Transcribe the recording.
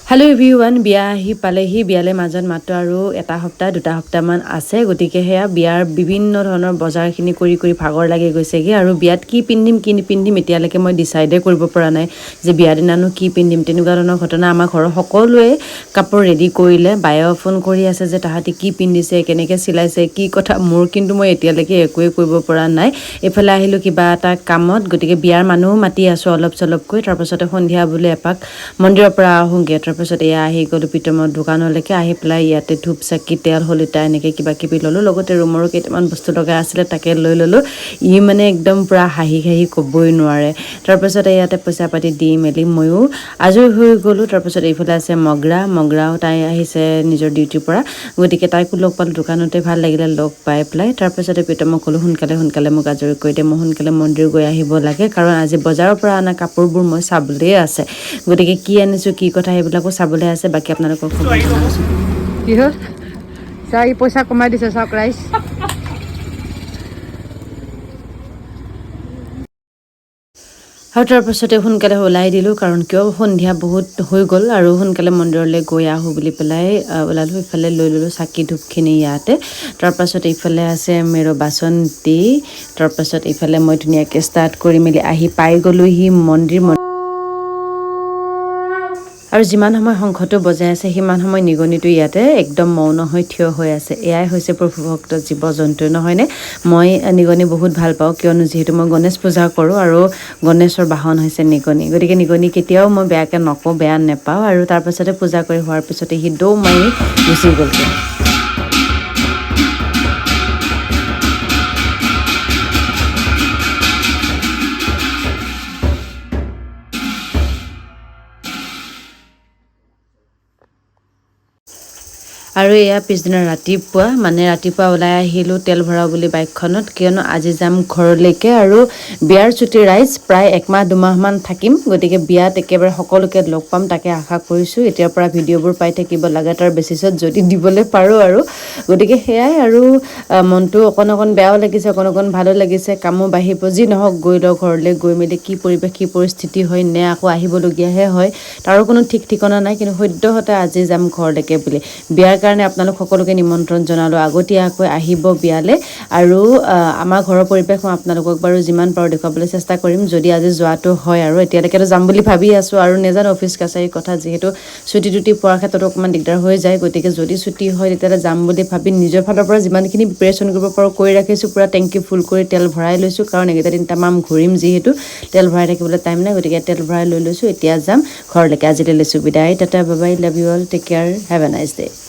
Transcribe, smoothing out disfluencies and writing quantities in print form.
Hello everyone, বিয়া আহি পালেহি বিয়ালে মাজত মাত্ৰ আৰু এটা সপ্তাহ দুটা সপ্তাহমান আছে গতিকে হেয়া বিয়াৰ বিভিন্ন ধৰণৰ বজাৰখিনি কৰি ভাগৰ লাগি গৈছেগে আৰু বিয়াত কি পিন্ধিম এতিয়ালৈকে মই ডিসাইডে কৰিব পৰা নাই যে বিয়াৰ দিনানো কি পিন্ধিম তেনেকুৱা ধৰণৰ ঘটনা আমাৰ ঘৰৰ সকলোৱে কাপোৰ ৰেডি কৰিলে বায়ো ফোন কৰি আছে যে তাহাঁতি কি পিন্ধিছে কেনেকৈ চিলাইছে কি কথা মোৰ কিন্তু মই এতিয়ালৈকে একোৱে কৰিব পৰা নাই এফালে আহিলো কিবা এটা কামত গতিকে বিয়াৰ মানুহ মাতি আছো অলপ চলপকৈ তাৰ পাছতে সন্ধিয়া বুলে এপাক মন্দিৰৰ পৰা আহোগে তাৰপিছত এয়া আহি গ'লো পিতমৰ দোকানলৈকে আহি পেলাই ইয়াতে ধূপ চাকি তেল হলিতা এনেকৈ কিবা কিবি ল'লোঁ লগতে ৰুমৰো কেইটামান বস্তু লগা আছিলে তাকে লৈ ল'লোঁ ই মানে একদম পূৰা হাঁহি ক'বই নোৱাৰে তাৰপিছত ইয়াতে পইচা পাতি দি মেলি ময়ো আজৰি হৈ গ'লোঁ তাৰপিছত এইফালে আছে মগৰাও তাই আহিছে নিজৰ ডিউটিৰ পৰা গতিকে তাইকো লগ পালোঁ দোকানতে ভাল লাগিলে লগ পাই পেলাই তাৰপিছতে পিতমক ক'লোঁ সোনকালে মোক আজৰি কৰি দে মই সোনকালে মন্দিৰ গৈ আহিব লাগে কাৰণ আজি বজাৰৰ পৰা অনা কাপোৰবোৰ মই চাবলৈ আছে গতিকে কি আনিছোঁ কি কথা সেইবিলাকো চাবলৈ আছে বাকী আপোনালোকক কি হ'ল চাই পইচা কমাই দিছে চাওক ৰাইজ আৰু তাৰপাছতে সোনকালে ওলাই দিলোঁ কাৰণ কিয় সন্ধিয়া বহুত হৈ গ'ল আৰু সোনকালে মন্দিৰলৈ গৈ আহোঁ বুলি পেলাই ওলালোঁ ইফালে লৈ ল'লোঁ চাকি ধূপখিনি ইয়াতে তাৰপাছত ইফালে আছে मेरो বাচন্তি তাৰপাছত ইফালে মই ধুনীয়াকৈ ষ্টাৰ্ট কৰি মেলি আহি পাই গ'লোহি মন্দিৰ আৰু যিমান সময় শংখটো বজাই আছে সিমান সময় নিগনিটো ইয়াতে একদম মৌন হৈ থিয় হৈ আছে এয়াই হৈছে প্ৰভু ভক্ত জীৱ জন্তু নহয়নে মই নিগনি বহুত ভাল পাওঁ কিয়নো যিহেতু মই গণেশ পূজা কৰোঁ আৰু গণেশৰ বাহন হৈছে নিগনি গতিকে নিগনি কেতিয়াও মই বেয়াকৈ নকওঁ বেয়া নেপাওঁ আৰু তাৰপাছতে পূজা কৰি হোৱাৰ পিছতে সি দৌ মাৰি গুচি গ'লগৈ আৰু এয়া পিছদিনা ৰাতিপুৱা ওলাই আহিলোঁ তেল ভৰাওঁ বুলি বাইকখনত কিয়নো আজি যাম ঘৰলৈকে আৰু বিয়াৰ ছুটি ৰাইজ প্ৰায় একমাহ দুমাহমান থাকিম গতিকে বিয়াত একেবাৰে সকলোকে লগ পাম তাকে আশা কৰিছোঁ এতিয়াৰ পৰা ভিডিঅ'বোৰ পাই থাকিব লাগাতাৰ বেচিছত যদি দিবলৈ পাৰোঁ আৰু গতিকে সেয়াই আৰু মনটো অকণ বেয়াও লাগিছে অকণ ভালো লাগিছে কামো বাঢ়িব যি নহওক গৈ লওঁ ঘৰলৈ গৈ মেলি কি পৰিৱেশ কি পৰিস্থিতি হয় নে আকৌ আহিবলগীয়াহে হয় তাৰো কোনো ঠিক ঠিকনা নাই কিন্তু সদ্যহতে আজি যাম ঘৰলৈকে বুলি বিয়াৰ কাৰণে আপোনালোক সকলোকে নিমন্ত্ৰণ জনালোঁ আগতীয়াকৈ আহিব বিয়ালে আৰু আমাৰ ঘৰৰ পৰিৱেশ মই আপোনালোকক বাৰু যিমান পাৰোঁ দেখুৱাবলৈ চেষ্টা কৰিম যদি আজি যোৱাটো হয় আৰু এতিয়ালৈকেতো যাম বুলি ভাবি আছোঁ আৰু নেজানো অফিচ কাছাৰীৰ কথা যিহেতু ছুটি টুটি পোৱাৰ ক্ষেত্ৰত অকণমান দিগদাৰ হৈ যায় গতিকে যদি ছুটি হয় তেতিয়াহ'লে যাম বুলি ভাবি নিজৰ ফালৰ পৰা যিমানখিনি প্ৰিপেৰেশ্যন কৰিব পাৰোঁ কৰি ৰাখিছোঁ পূৰা টেংকি ফুল কৰি তেল ভৰাই লৈছোঁ কাৰণ এইকেইটা দিন তামাম ঘূৰিম যিহেতু তেল ভৰাই থাকিবলৈ টাইম নাই গতিকে তেল ভৰাই লৈ লৈছোঁ এতিয়া যাম ঘৰলৈকে আজিলৈ লৈছোঁ বিদায় tata bye bye love you all take care have a nice day